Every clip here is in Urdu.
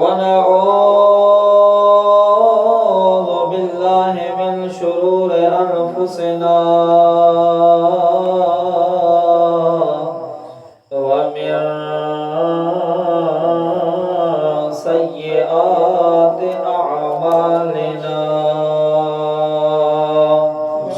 ونعوذ بالله من شرور أنفسنا ومن سيئات أعمالنا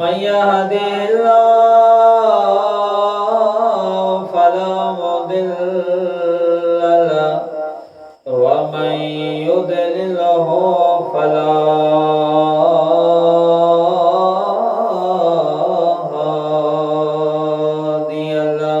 من يهده الله فلا مضل له ومن يضلله فلا هادي له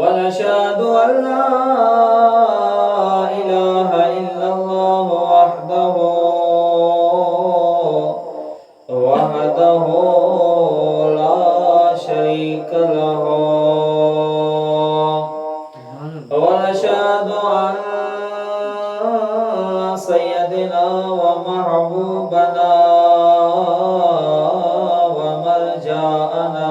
ونشهد أن لا إله إلا الله وحده لا شريك له ونشهد أن سيدنا ومحبوبنا ومرجعنا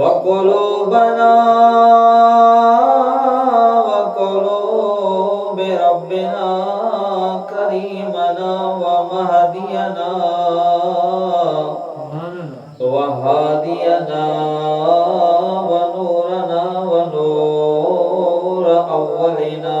وقلوبنا وقلوب ربنا كريمنا ومهدينا وهادينا ونورنا ونور أولنا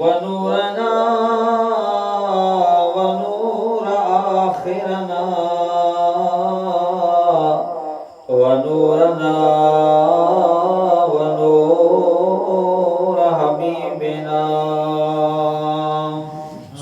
ونورنا ونور آخرنا ونورنا ونور حبيبنا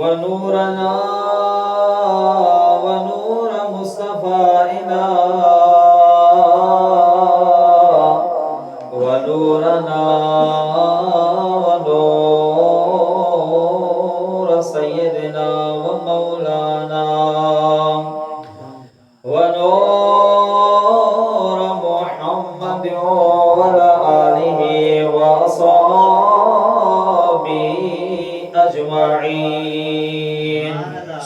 ونورنا ونور مصطفىنا ونورنا ونور سيدنا ومولانا ونور محمد وعلى آله وأصحابه أجمعين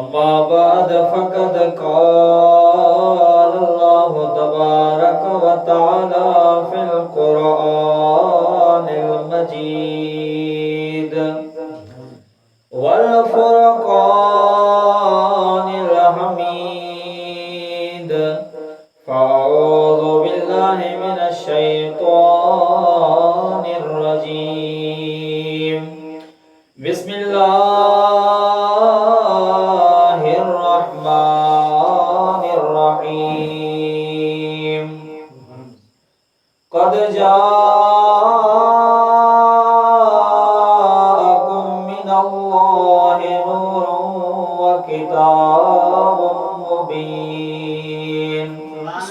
أما بعد فقد قال الله تبارك وتعالى في القرآن المجيد والفرقان الحميد فأعوذ بالله من الشيطان الرجيم بسم الله الرحمن الرحيم قد جاءكم من الله نور وكتاب مبين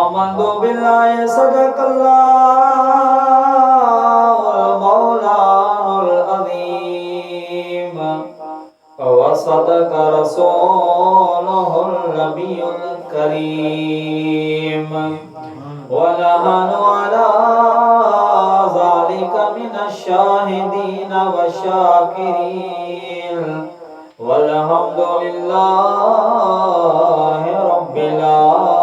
آمنت بالله صدق الله المولانا العظيم وصدق رسوله النبي الكريم ونحن على ذلك من الشاهدين والشاكرين والحمد لله رب العالمين